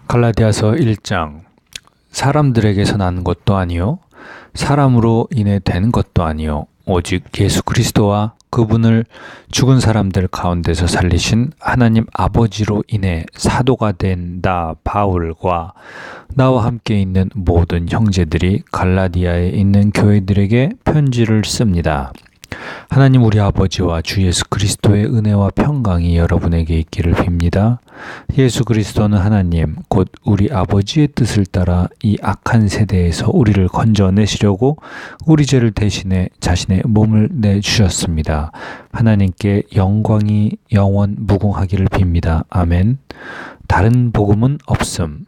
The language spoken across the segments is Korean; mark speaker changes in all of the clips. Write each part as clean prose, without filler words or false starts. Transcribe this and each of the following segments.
Speaker 1: 갈라디아서 1장. 사람들에게서 난 것도 아니요 사람으로 인해 된 것도 아니요 오직 예수 그리스도와 그분을 죽은 사람들 가운데서 살리신 하나님 아버지로 인해 사도가 된 나 바울과 나와 함께 있는 모든 형제들이 갈라디아에 있는 교회들에게 편지를 씁니다. 하나님 우리 아버지와 주 예수 그리스도의 은혜와 평강이 여러분에게 있기를 빕니다. 예수 그리스도는 하나님 곧 우리 아버지의 뜻을 따라 이 악한 세대에서 우리를 건져내시려고 우리 죄를 대신해 자신의 몸을 내주셨습니다. 하나님께 영광이 영원 무궁하기를 빕니다. 아멘. 다른 복음은 없음.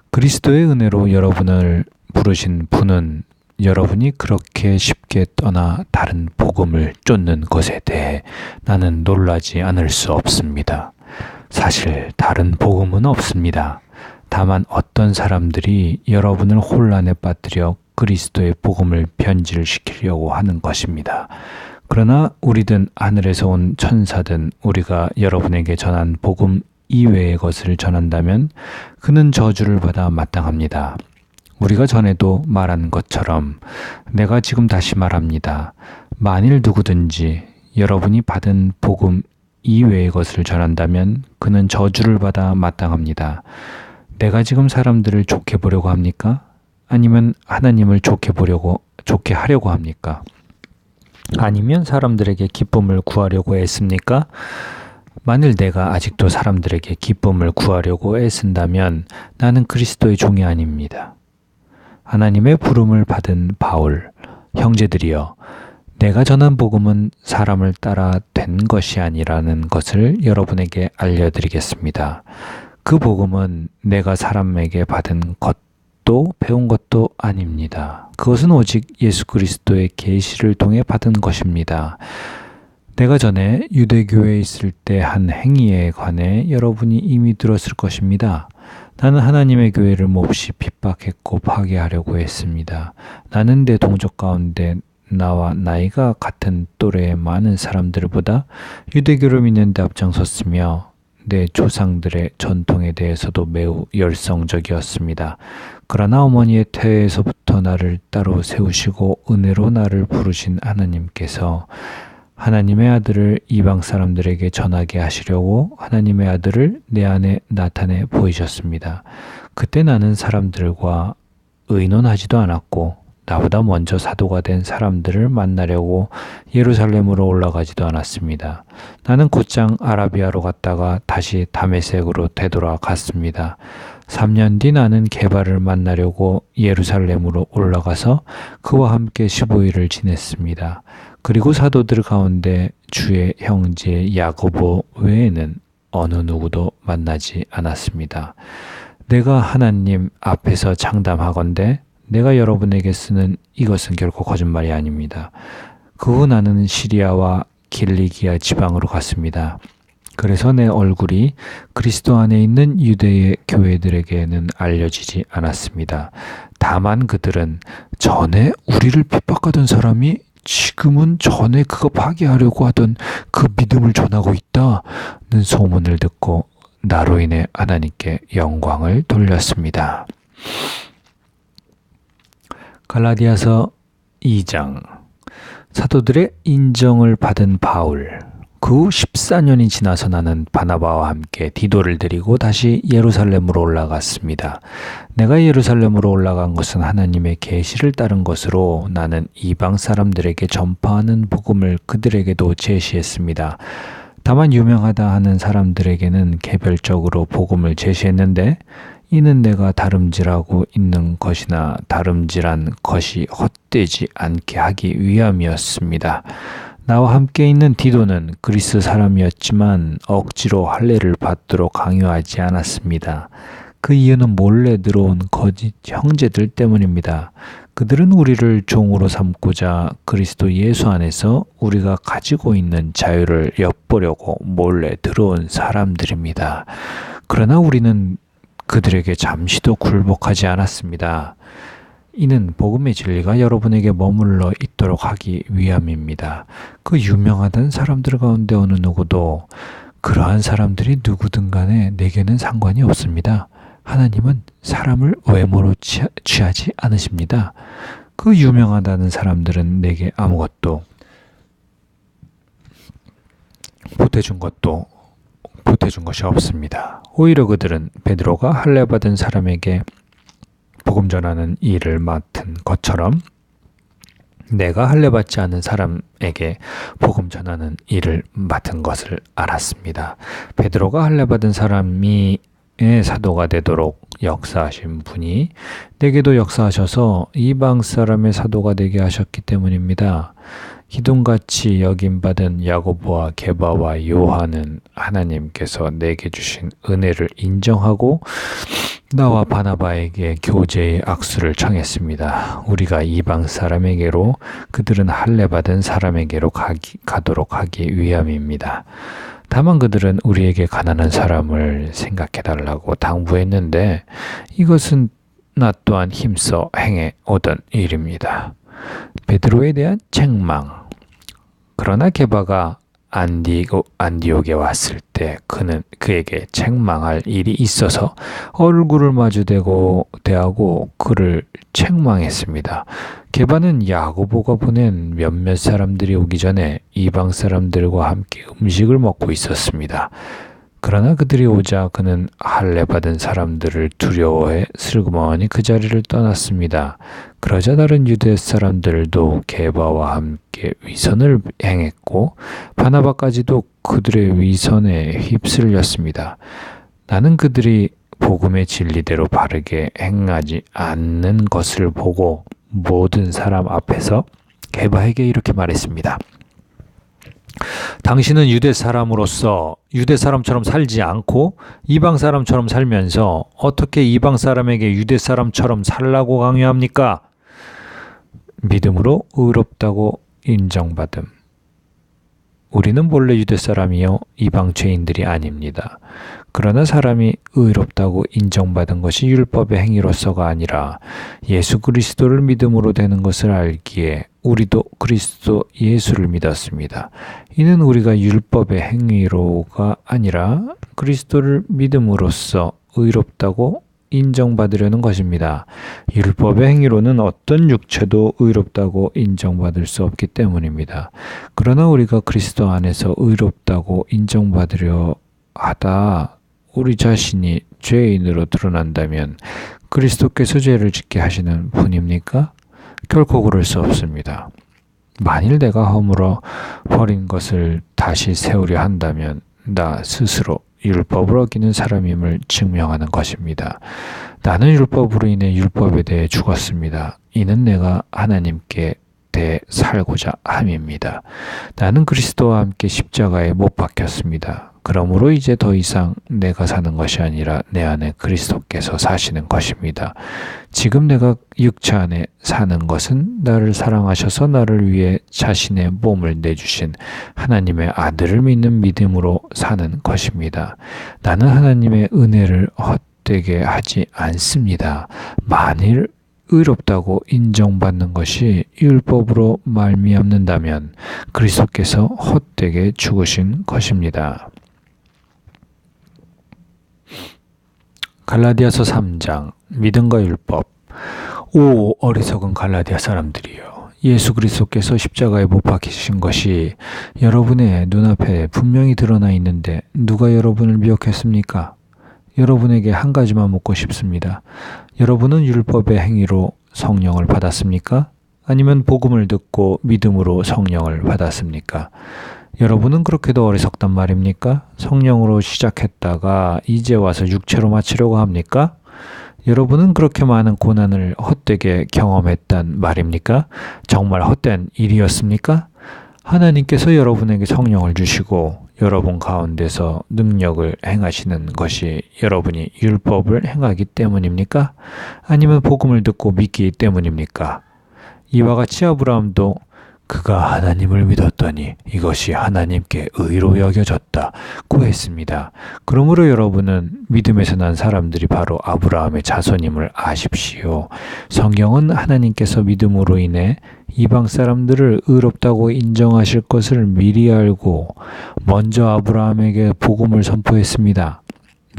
Speaker 1: 그리스도의 은혜로 여러분을 부르신 분은 여러분이 그렇게 쉽게 떠나 다른 복음을 쫓는 것에 대해 나는 놀라지 않을 수 없습니다. 사실 다른 복음은 없습니다. 다만 어떤 사람들이 여러분을 혼란에 빠뜨려 그리스도의 복음을 변질시키려고 하는 것입니다. 그러나 우리든 하늘에서 온 천사든 우리가 여러분에게 전한 복음 이외의 것을 전한다면 그는 저주를 받아 마땅합니다. 우리가 전에도 말한 것처럼 내가 지금 다시 말합니다. 만일 누구든지 여러분이 받은 복음 이외의 것을 전한다면 그는 저주를 받아 마땅합니다. 내가 지금 사람들을 좋게 보려고 합니까? 아니면 하나님을 좋게 하려고 합니까? 아니면 사람들에게 기쁨을 구하려고 애씁니까? 만일 내가 아직도 사람들에게 기쁨을 구하려고 애쓴다면 나는 그리스도의 종이 아닙니다. 하나님의 부름을 받은 바울, 형제들이여, 내가 전한 복음은 사람을 따라 된 것이 아니라는 것을 여러분에게 알려드리겠습니다. 그 복음은 내가 사람에게 받은 것도 배운 것도 아닙니다. 그것은 오직 예수 그리스도의 계시를 통해 받은 것입니다. 내가 전에 유대교회에 있을 때 한 행위에 관해 여러분이 이미 들었을 것입니다. 나는 하나님의 교회를 몹시 핍박했고 파괴하려고 했습니다. 나는 내 동족 가운데 나와 나이가 같은 또래의 많은 사람들보다 유대교를 믿는 데 앞장섰으며 내 조상들의 전통에 대해서도 매우 열성적이었습니다. 그러나 어머니의 태에서부터 나를 따로 세우시고 은혜로 나를 부르신 하나님께서 하나님의 아들을 이방 사람들에게 전하게 하시려고 하나님의 아들을 내 안에 나타내 보이셨습니다. 그때 나는 사람들과 의논하지도 않았고 나보다 먼저 사도가 된 사람들을 만나려고 예루살렘으로 올라가지도 않았습니다. 나는 곧장 아라비아로 갔다가 다시 다메섹으로 되돌아갔습니다. 3년 뒤 나는 게바를 만나려고 예루살렘으로 올라가서 그와 함께 15일을 지냈습니다. 그리고 사도들 가운데 주의 형제 야고보 외에는 어느 누구도 만나지 않았습니다. 내가 하나님 앞에서 장담하건대 내가 여러분에게 쓰는 이것은 결코 거짓말이 아닙니다. 그 후 나는 시리아와 길리기아 지방으로 갔습니다. 그래서 내 얼굴이 그리스도 안에 있는 유대의 교회들에게는 알려지지 않았습니다. 다만 그들은 전에 우리를 핍박하던 사람이 지금은 전에 그거 파괴하려고 하던 그 믿음을 전하고 있다는 소문을 듣고 나로 인해 하나님께 영광을 돌렸습니다. 갈라디아서 2장. 사도들의 인정을 받은 바울. 그 후 14년이 지나서 나는 바나바와 함께 디도를 데리고 다시 예루살렘으로 올라갔습니다. 내가 예루살렘으로 올라간 것은 하나님의 계시를 따른 것으로 나는 이방 사람들에게 전파하는 복음을 그들에게도 제시했습니다. 다만 유명하다 하는 사람들에게는 개별적으로 복음을 제시했는데 이는 내가 다름질하고 있는 것이나 다름질한 것이 헛되지 않게 하기 위함이었습니다. 나와 함께 있는 디도는 그리스 사람이었지만 억지로 할례를 받도록 강요하지 않았습니다. 그 이유는 몰래 들어온 거짓 형제들 때문입니다. 그들은 우리를 종으로 삼고자 그리스도 예수 안에서 우리가 가지고 있는 자유를 엿보려고 몰래 들어온 사람들입니다. 그러나 우리는 그들에게 잠시도 굴복하지 않았습니다. 이는 복음의 진리가 여러분에게 머물러 있도록 하기 위함입니다. 그 유명하던 사람들 가운데 어느 누구도 그러한 사람들이 누구든 간에 내게는 상관이 없습니다. 하나님은 사람을 외모로 취하지 않으십니다. 그 유명하다는 사람들은 내게 아무것도 보태준 것이 없습니다. 오히려 그들은 베드로가 할례 받은 사람에게 복음 전하는 일을 맡은 것처럼 내가 할례 받지 않은 사람에게 복음 전하는 일을 맡은 것을 알았습니다. 베드로가 할례 받은 사람이 사도가 되도록 역사하신 분이 내게도 역사하셔서 이방 사람의 사도가 되게 하셨기 때문입니다. 기둥같이 여김받은 야고보와 게바와 요한은 하나님께서 내게 주신 은혜를 인정하고 나와 바나바에게 교제의 악수를 청했습니다. 우리가 이방 사람에게로 그들은 할례 받은 사람에게로 가도록 하기 위함입니다. 다만 그들은 우리에게 가난한 사람을 생각해달라고 당부했는데 이것은 나 또한 힘써 행해 오던 일입니다. 베드로에 대한 책망. 그러나 게바가 안디옥에 왔을 때 그에게 책망할 일이 있어서 얼굴을 대하고 그를 책망했습니다. 게바는 야고보가 보낸 몇몇 사람들이 오기 전에 이방 사람들과 함께 음식을 먹고 있었습니다. 그러나 그들이 오자 그는 할례 받은 사람들을 두려워해 슬그머니 그 자리를 떠났습니다. 그러자 다른 유대 사람들도 게바와 함께 위선을 행했고 바나바까지도 그들의 위선에 휩쓸렸습니다. 나는 그들이 복음의 진리대로 바르게 행하지 않는 것을 보고 모든 사람 앞에서 게바에게 이렇게 말했습니다. 당신은 유대 사람으로서 유대 사람처럼 살지 않고 이방 사람처럼 살면서 어떻게 이방 사람에게 유대 사람처럼 살라고 강요합니까? 믿음으로 의롭다고 인정받음. 우리는 본래 유대 사람이요 이방 죄인들이 아닙니다. 그러나 사람이 의롭다고 인정받은 것이 율법의 행위로서가 아니라 예수 그리스도를 믿음으로 되는 것을 알기에 우리도 그리스도 예수를 믿었습니다. 이는 우리가 율법의 행위로가 아니라 그리스도를 믿음으로써 의롭다고 인정받으려는 것입니다. 율법의 행위로는 어떤 육체도 의롭다고 인정받을 수 없기 때문입니다. 그러나 우리가 그리스도 안에서 의롭다고 인정받으려 하다 우리 자신이 죄인으로 드러난다면 그리스도께서 죄를 짓게 하시는 분입니까? 결코 그럴 수 없습니다. 만일 내가 허물어 버린 것을 다시 세우려 한다면 나 스스로 율법을 어기는 사람임을 증명하는 것입니다. 나는 율법으로 인해 율법에 대해 죽었습니다. 이는 내가 하나님께 대해 살고자 함입니다. 나는 그리스도와 함께 십자가에 못 박혔습니다. 그러므로 이제 더 이상 내가 사는 것이 아니라 내 안에 그리스도께서 사시는 것입니다. 지금 내가 육체 안에 사는 것은 나를 사랑하셔서 나를 위해 자신의 몸을 내주신 하나님의 아들을 믿는 믿음으로 사는 것입니다. 나는 하나님의 은혜를 헛되게 하지 않습니다. 만일 의롭다고 인정받는 것이 율법으로 말미암는다면 그리스도께서 헛되게 죽으신 것입니다. 갈라디아서 3장 믿음과 율법. 오 어리석은 갈라디아 사람들이여, 예수 그리스도께서 십자가에 못 박히신 것이 여러분의 눈앞에 분명히 드러나 있는데 누가 여러분을 미혹했습니까? 여러분에게 한 가지만 묻고 싶습니다. 여러분은 율법의 행위로 성령을 받았습니까? 아니면 복음을 듣고 믿음으로 성령을 받았습니까? 여러분은 그렇게도 어리석단 말입니까? 성령으로 시작했다가 이제 와서 육체로 마치려고 합니까? 여러분은 그렇게 많은 고난을 헛되게 경험했단 말입니까? 정말 헛된 일이었습니까? 하나님께서 여러분에게 성령을 주시고 여러분 가운데서 능력을 행하시는 것이 여러분이 율법을 행하기 때문입니까? 아니면 복음을 듣고 믿기 때문입니까? 이와 같이 아브라함도 그가 하나님을 믿었더니 이것이 하나님께 의로 여겨졌다고 했습니다. 그러므로 여러분은 믿음에서 난 사람들이 바로 아브라함의 자손임을 아십시오. 성경은 하나님께서 믿음으로 인해 이방 사람들을 의롭다고 인정하실 것을 미리 알고 먼저 아브라함에게 복음을 선포했습니다.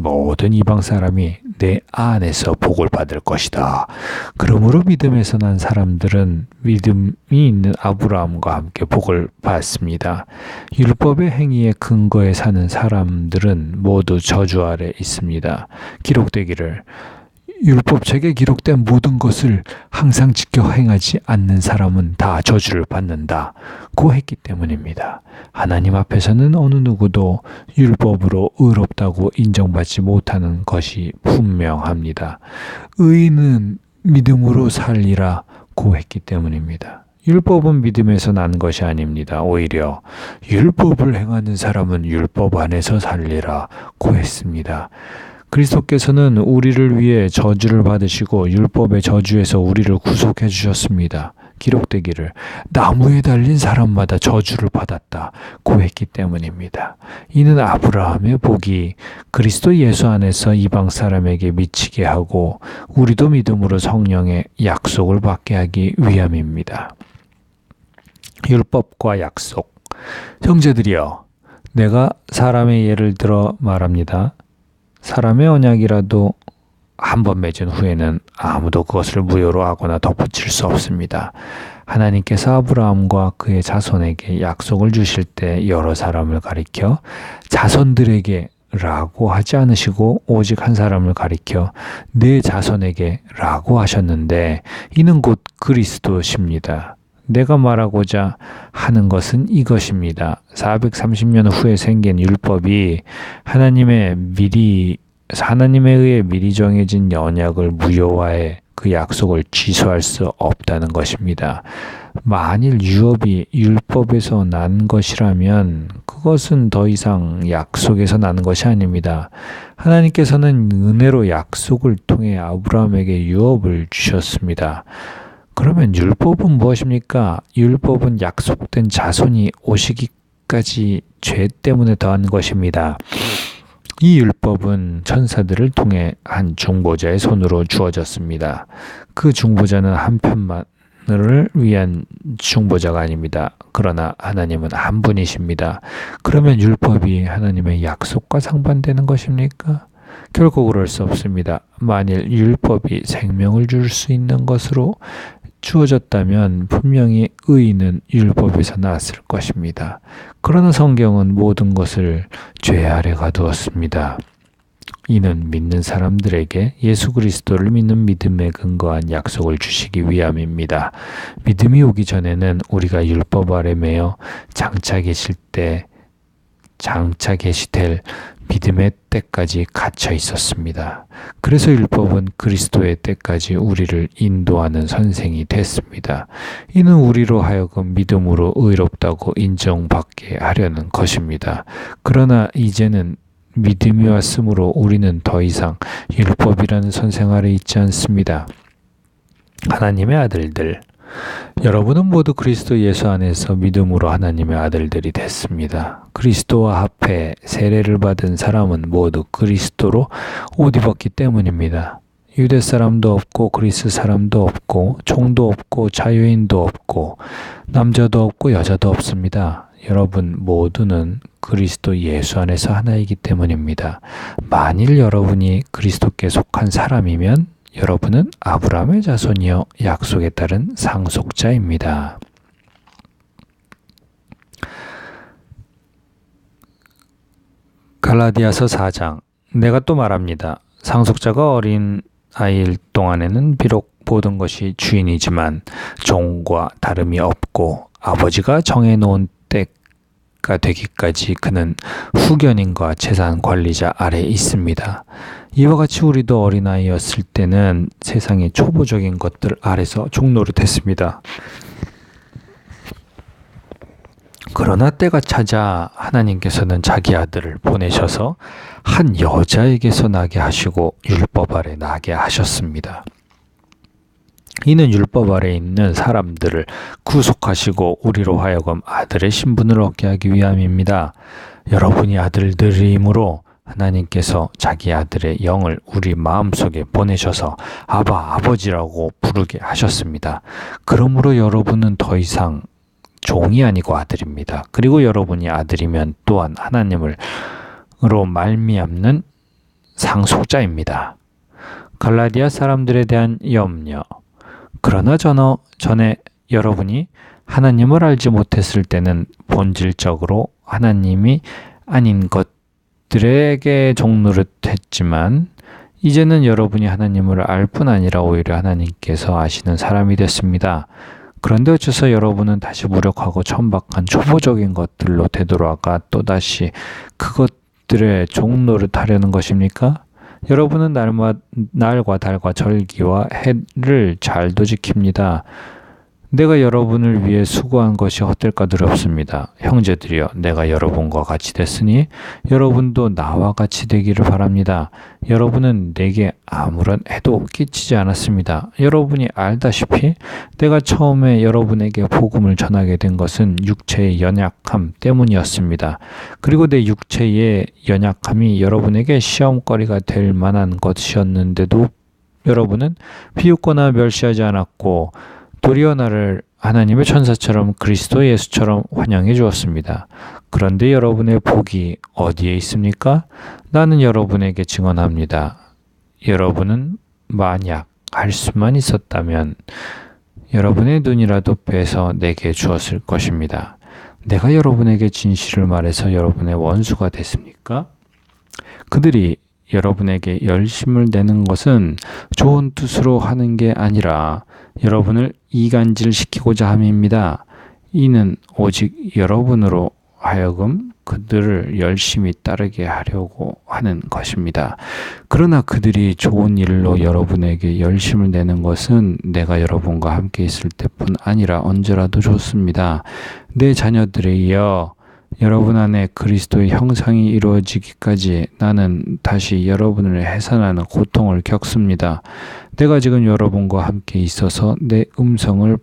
Speaker 1: 모든 이방 사람이 내 안에서 복을 받을 것이다. 그러므로 믿음에서 난 사람들은 믿음이 있는 아브라함과 함께 복을 받습니다. 율법의 행위에 근거해 사는 사람들은 모두 저주 아래 있습니다. 기록되기를 율법책에 기록된 모든 것을 항상 지켜 행하지 않는 사람은 다 저주를 받는다. 고 했기 때문입니다. 하나님 앞에서는 어느 누구도 율법으로 의롭다고 인정받지 못하는 것이 분명합니다. 의인은 믿음으로 살리라. 고 했기 때문입니다. 율법은 믿음에서 난 것이 아닙니다. 오히려 율법을 행하는 사람은 율법 안에서 살리라. 고 했습니다. 그리스도께서는 우리를 위해 저주를 받으시고 율법의 저주에서 우리를 구속해 주셨습니다. 기록되기를 나무에 달린 사람마다 저주를 받았다. 고 했기 때문입니다. 이는 아브라함의 복이 그리스도 예수 안에서 이방 사람에게 미치게 하고 우리도 믿음으로 성령의 약속을 받게 하기 위함입니다. 율법과 약속. 형제들이여, 내가 사람의 예를 들어 말합니다. 사람의 언약이라도 한 번 맺은 후에는 아무도 그것을 무효로 하거나 덧붙일 수 없습니다. 하나님께서 아브라함과 그의 자손에게 약속을 주실 때 여러 사람을 가리켜 자손들에게 라고 하지 않으시고 오직 한 사람을 가리켜 내 자손에게 라고 하셨는데 이는 곧 그리스도십니다. 내가 말하고자 하는 것은 이것입니다. 430년 후에 생긴 율법이 하나님에 의해 미리 정해진 언약을 무효화해 그 약속을 취소할 수 없다는 것입니다. 만일 유업이 율법에서 난 것이라면 그것은 더 이상 약속에서 나는 것이 아닙니다. 하나님께서는 은혜로 약속을 통해 아브라함에게 유업을 주셨습니다. 그러면 율법은 무엇입니까? 율법은 약속된 자손이 오시기까지 죄 때문에 더한 것입니다. 이 율법은 천사들을 통해 한 중보자의 손으로 주어졌습니다. 그 중보자는 한편만을 위한 중보자가 아닙니다. 그러나 하나님은 한 분이십니다. 그러면 율법이 하나님의 약속과 상반되는 것입니까? 결코 그럴 수 없습니다. 만일 율법이 생명을 줄 수 있는 것으로 주어졌다면 분명히 의인은 율법에서 나왔을 것입니다. 그러나 성경은 모든 것을 죄 아래 가두었습니다. 이는 믿는 사람들에게 예수 그리스도를 믿는 믿음에 근거한 약속을 주시기 위함입니다. 믿음이 오기 전에는 우리가 율법 아래 매여 장차 계시될 믿음의 때까지 갇혀 있었습니다. 그래서 율법은 그리스도의 때까지 우리를 인도하는 선생이 됐습니다. 이는 우리로 하여금 믿음으로 의롭다고 인정받게 하려는 것입니다. 그러나 이제는 믿음이 왔으므로 우리는 더 이상 율법이라는 선생 아래 있지 않습니다. 하나님의 아들들, 여러분은 모두 그리스도 예수 안에서 믿음으로 하나님의 아들들이 됐습니다. 그리스도와 합해 세례를 받은 사람은 모두 그리스도로 옷 입었기 때문입니다. 유대 사람도 없고 그리스 사람도 없고 종도 없고 자유인도 없고 남자도 없고 여자도 없습니다. 여러분 모두는 그리스도 예수 안에서 하나이기 때문입니다. 만일 여러분이 그리스도께 속한 사람이면 여러분은 아브라함의 자손이요 약속에 따른 상속자입니다. 갈라디아서 4장. 내가 또 말합니다. 상속자가 어린 아이일 동안에는 비록 모든 것이 주인이지만 종과 다름이 없고 아버지가 정해놓은 때가 되기까지 그는 후견인과 재산 관리자 아래 있습니다. 이와 같이 우리도 어린아이였을 때는 세상의 초보적인 것들 아래서 종노릇했습니다. 그러나 때가 차자 하나님께서는 자기 아들을 보내셔서 한 여자에게서 나게 하시고 율법 아래 나게 하셨습니다. 이는 율법 아래 있는 사람들을 구속하시고 우리로 하여금 아들의 신분을 얻게 하기 위함입니다. 여러분이 아들들이므로 하나님께서 자기 아들의 영을 우리 마음속에 보내셔서 아바, 아버지라고 부르게 하셨습니다. 그러므로 여러분은 더 이상 종이 아니고 아들입니다. 그리고 여러분이 아들이면 또한 하나님으로 말미암는 상속자입니다. 갈라디아 사람들에 대한 염려. 그러나 전에 여러분이 하나님을 알지 못했을 때는 본질적으로 하나님이 아닌 것들에게 종노릇했지만 이제는 여러분이 하나님을 알 뿐 아니라 오히려 하나님께서 아시는 사람이 됐습니다. 그런데 어째서 여러분은 다시 무력하고 천박한 초보적인 것들로 되돌아가 또다시 그것들의 종노릇하려는 것입니까? 여러분은 날과 달과 절기와 해를 잘도 지킵니다. 내가 여러분을 위해 수고한 것이 헛될까 두렵습니다. 형제들이여, 내가 여러분과 같이 됐으니 여러분도 나와 같이 되기를 바랍니다. 여러분은 내게 아무런 해도 끼치지 않았습니다. 여러분이 알다시피 내가 처음에 여러분에게 복음을 전하게 된 것은 육체의 연약함 때문이었습니다. 그리고 내 육체의 연약함이 여러분에게 시험거리가 될 만한 것이었는데도 여러분은 비웃거나 멸시하지 않았고 도리어 나를 하나님의 천사처럼 그리스도 예수처럼 환영해 주었습니다. 그런데 여러분의 복이 어디에 있습니까? 나는 여러분에게 증언합니다. 여러분은 만약 할 수만 있었다면 여러분의 눈이라도 빼서 내게 주었을 것입니다. 내가 여러분에게 진실을 말해서 여러분의 원수가 됐습니까? 그들이 여러분에게 열심을 내는 것은 좋은 뜻으로 하는 게 아니라 여러분을 이간질시키고자 함입니다. 이는 오직 여러분으로 하여금 그들을 열심히 따르게 하려고 하는 것입니다. 그러나 그들이 좋은 일로 여러분에게 열심을 내는 것은 내가 여러분과 함께 있을 때뿐 아니라 언제라도 좋습니다. 내 자녀들이여, 여러분 안에 그리스도의 형상이 이루어지기까지 나는 다시 여러분을 해산하는 고통을 겪습니다. 내가 지금 여러분과 함께 있어서 내 음성을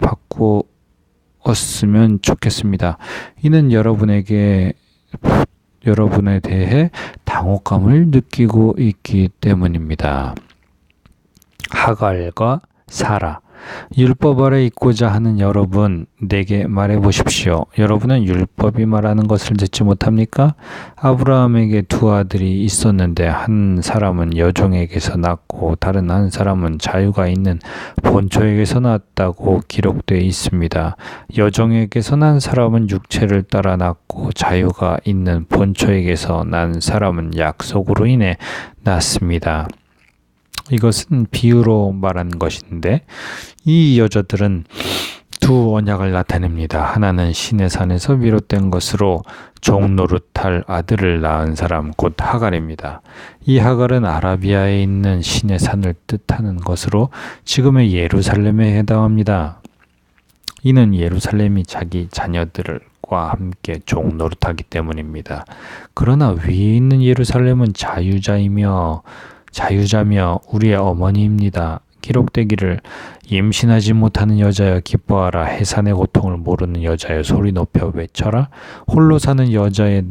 Speaker 1: 바꾸었으면 좋겠습니다. 이는 여러분에 대해 당혹감을 느끼고 있기 때문입니다. 하갈과 사라. 율법 아래 있고자 하는 여러분, 내게 말해 보십시오. 여러분은 율법이 말하는 것을 듣지 못합니까? 아브라함에게 두 아들이 있었는데 한 사람은 여종에게서 낳고 다른 한 사람은 자유가 있는 본초에게서 낳았다고 기록되어 있습니다. 여종에게서 난 사람은 육체를 따라 낳고 자유가 있는 본초에게서 난 사람은 약속으로 인해 낳습니다. 이것은 비유로 말하는 것인데 이 여자들은 두 언약을 나타냅니다. 하나는 시내산에서 비롯된 것으로 종노릇할 아들을 낳은 사람 곧 하갈입니다. 이 하갈은 아라비아에 있는 시내산을 뜻하는 것으로 지금의 예루살렘에 해당합니다. 이는 예루살렘이 자기 자녀들과 함께 종노릇하기 때문입니다. 그러나 위에 있는 예루살렘은 자유자며 우리의 어머니입니다. 기록되기를 임신하지 못하는 여자여 기뻐하라. 해산의 고통을 모르는 여자여 소리 높여 외쳐라. 홀로 사는 여자의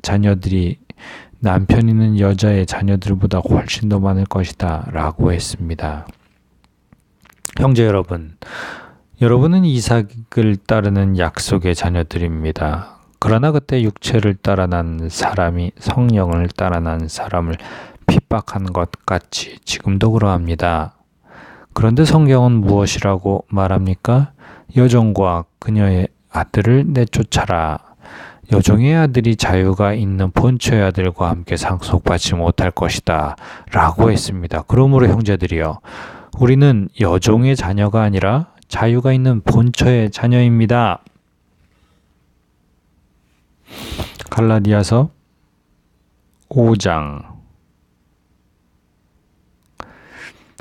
Speaker 1: 자녀들이 남편 있는 여자의 자녀들보다 훨씬 더 많을 것이다 라고 했습니다. 형제 여러분, 여러분은 이삭을 따르는 약속의 자녀들입니다. 그러나 그때 육체를 따라 난 사람이 성령을 따라 난 사람을 핍박한 것 같이 지금도 그러합니다. 그런데 성경은 무엇이라고 말합니까? 여종과 그녀의 아들을 내쫓아라. 여종의 아들이 자유가 있는 본초의 아들과 함께 상속받지 못할 것이다 라고 했습니다. 그러므로 형제들이여, 우리는 여종의 자녀가 아니라 자유가 있는 본초의 자녀입니다. 갈라디아서 5장.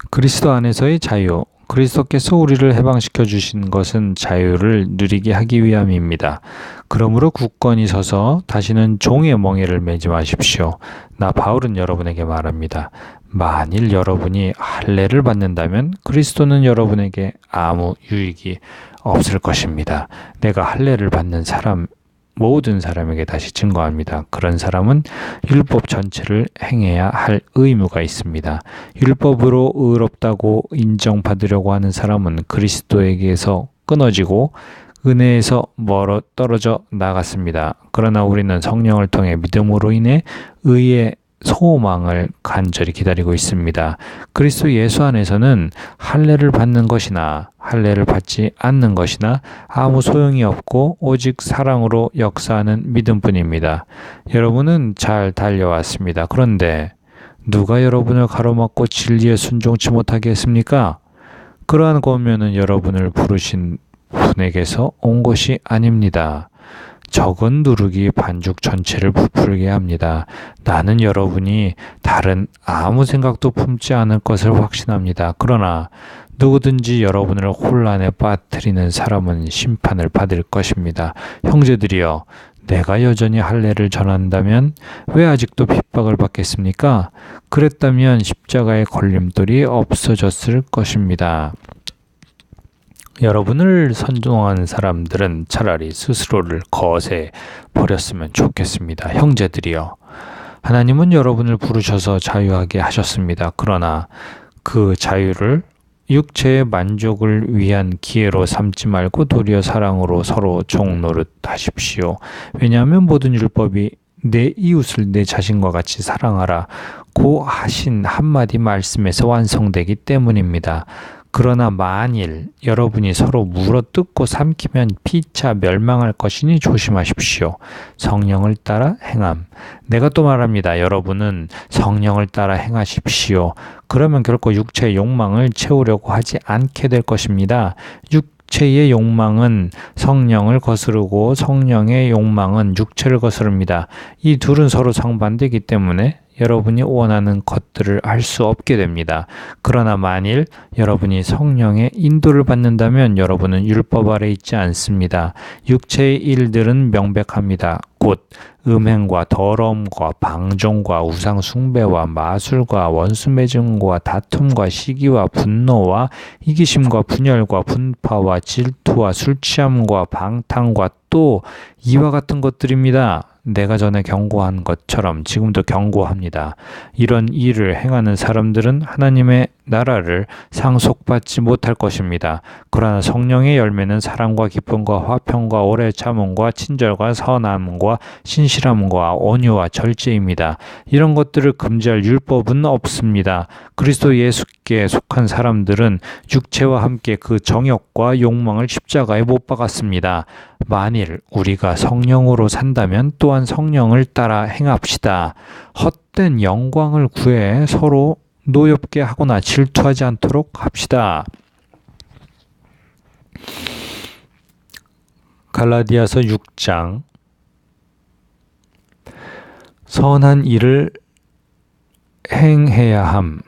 Speaker 1: 그리스도 안에서의 자유. 그리스도께서 우리를 해방시켜 주신 것은 자유를 누리게 하기 위함입니다. 그러므로 굳건히 서서 다시는 종의 멍에를 매지 마십시오. 나 바울은 여러분에게 말합니다. 만일 여러분이 할례를 받는다면 그리스도는 여러분에게 아무 유익이 없을 것입니다. 내가 할례를 받는 모든 사람에게 다시 증거합니다. 그런 사람은 율법 전체를 행해야 할 의무가 있습니다. 율법으로 의롭다고 인정받으려고 하는 사람은 그리스도에게서 끊어지고 은혜에서 떨어져 나갔습니다. 그러나 우리는 성령을 통해 믿음으로 인해 의의 소망을 간절히 기다리고 있습니다. 그리스도 예수 안에서는 할례를 받는 것이나 할례를 받지 않는 것이나 아무 소용이 없고 오직 사랑으로 역사하는 믿음뿐입니다. 여러분은 잘 달려왔습니다. 그런데 누가 여러분을 가로막고 진리에 순종치 못하게 했습니까? 그러한 거면은 여러분을 부르신 분에게서 온 것이 아닙니다. 적은 누룩이 반죽 전체를 부풀게 합니다. 나는 여러분이 다른 아무 생각도 품지 않을 것을 확신합니다. 그러나 누구든지 여러분을 혼란에 빠뜨리는 사람은 심판을 받을 것입니다. 형제들이여, 내가 여전히 할례를 전한다면 왜 아직도 핍박을 받겠습니까? 그랬다면 십자가의 걸림돌이 없어졌을 것입니다. 여러분을 선동한 사람들은 차라리 스스로를 거세 버렸으면 좋겠습니다. 형제들이여, 하나님은 여러분을 부르셔서 자유하게 하셨습니다. 그러나 그 자유를 육체의 만족을 위한 기회로 삼지 말고 도리어 사랑으로 서로 종노릇 하십시오. 왜냐하면 모든 율법이 내 이웃을 내 자신과 같이 사랑하라 고 하신 한마디 말씀에서 완성되기 때문입니다. 그러나 만일 여러분이 서로 물어뜯고 삼키면 피차 멸망할 것이니 조심하십시오. 성령을 따라 행함. 내가 또 말합니다. 여러분은 성령을 따라 행하십시오. 그러면 결코 육체의 욕망을 채우려고 하지 않게 될 것입니다. 육체의 욕망은 성령을 거스르고 성령의 욕망은 육체를 거스릅니다. 이 둘은 서로 상반되기 때문에 여러분이 원하는 것들을 할 수 없게 됩니다. 그러나 만일 여러분이 성령의 인도를 받는다면 여러분은 율법 아래 있지 않습니다. 육체의 일들은 명백합니다. 곧 음행과 더러움과 방종과 우상 숭배와 마술과 원수 맺음과 다툼과 시기와 분노와 이기심과 분열과 분파와 질투와 술 취함과 방탕과 또 이와 같은 것들입니다. 내가 전에 경고한 것처럼 지금도 경고합니다. 이런 일을 행하는 사람들은 하나님의 나라를 상속받지 못할 것입니다. 그러나 성령의 열매는 사랑과 기쁨과 화평과 오래 참음과 친절과 선함과 신실함과 온유와 절제입니다. 이런 것들을 금지할 율법은 없습니다. 그리스도 예수께 속한 사람들은 육체와 함께 그 정욕과 욕망을 십자가에 못 박았습니다. 만일 우리가 성령으로 산다면 또한 성령을 따라 행합시다. 헛된 영광을 구해 서로 노엽게 하거나 질투하지 않도록 합시다. 갈라디아서 6장. 선한 일을 행해야 함.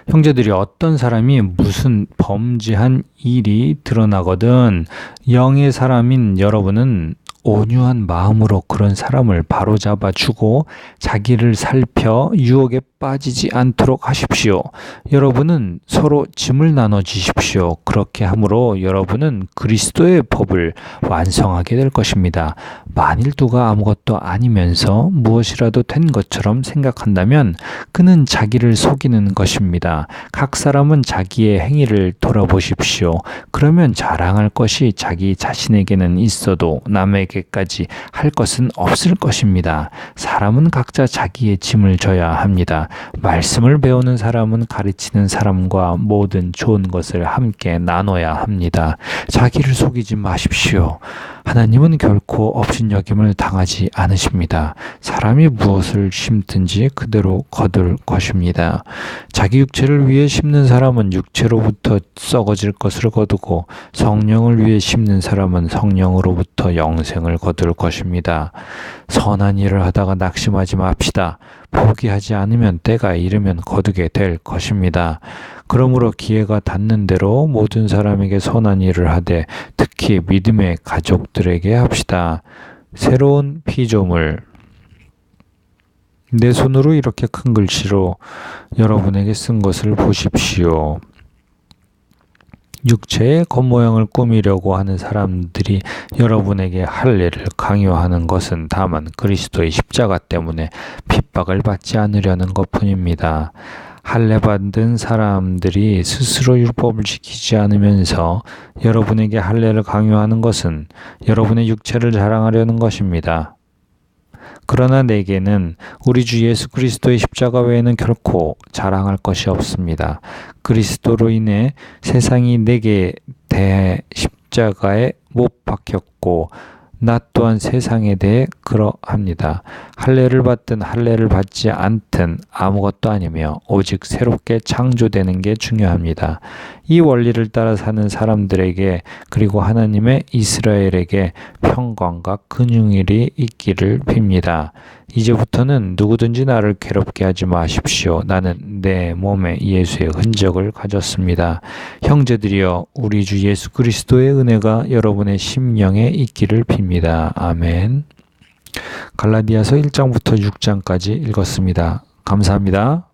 Speaker 1: 형제들이, 어떤 사람이 무슨 범죄한 일이 드러나거든 영의 사람인 여러분은 온유한 마음으로 그런 사람을 바로잡아 주고 자기를 살펴 유혹에 빠지지 않도록 하십시오. 여러분은 서로 짐을 나눠주십시오. 그렇게 함으로 여러분은 그리스도의 법을 완성하게 될 것입니다. 만일 누가 아무것도 아니면서 무엇이라도 된 것처럼 생각한다면 그는 자기를 속이는 것입니다. 각 사람은 자기의 행위를 돌아보십시오. 그러면 자랑할 것이 자기 자신에게는 있어도 남에게까지 할 것은 없을 것입니다. 사람은 각자 자기의 짐을 져야 합니다. 말씀을 배우는 사람은 가르치는 사람과 모든 좋은 것을 함께 나눠야 합니다. 자기를 속이지 마십시오. 하나님은 결코 업신여김을 당하지 않으십니다. 사람이 무엇을 심든지 그대로 거둘 것입니다. 자기 육체를 위해 심는 사람은 육체로부터 썩어질 것을 거두고 성령을 위해 심는 사람은 성령으로부터 영생을 거둘 것입니다. 선한 일을 하다가 낙심하지 맙시다. 포기하지 않으면 때가 이르면 거두게 될 것입니다. 그러므로 기회가 닿는 대로 모든 사람에게 선한 일을 하되 특히 믿음의 가족들에게 합시다. 새로운 피조물. 내 손으로 이렇게 큰 글씨로 여러분에게 쓴 것을 보십시오. 육체의 겉모양을 꾸미려고 하는 사람들이 여러분에게 할례를 강요하는 것은 다만 그리스도의 십자가 때문에 핍박을 받지 않으려는 것뿐입니다. 할례 받은 사람들이 스스로 율법을 지키지 않으면서 여러분에게 할례를 강요하는 것은 여러분의 육체를 자랑하려는 것입니다. 그러나 내게는 우리 주 예수 그리스도의 십자가 외에는 결코 자랑할 것이 없습니다. 그리스도로 인해 세상이 내게 대해 십자가에 못 박혔고 나 또한 세상에 대해 그러합니다. 할례를 받든 할례를 받지 않든 아무것도 아니며 오직 새롭게 창조되는 게 중요합니다. 이 원리를 따라 사는 사람들에게 그리고 하나님의 이스라엘에게 평강과 근육일이 있기를 빕니다. 이제부터는 누구든지 나를 괴롭게 하지 마십시오. 나는 내 몸에 예수의 흔적을 가졌습니다. 형제들이여, 우리 주 예수 그리스도의 은혜가 여러분의 심령에 있기를 빕니다. 아멘. 갈라디아서 1장부터 6장까지 읽었습니다. 감사합니다.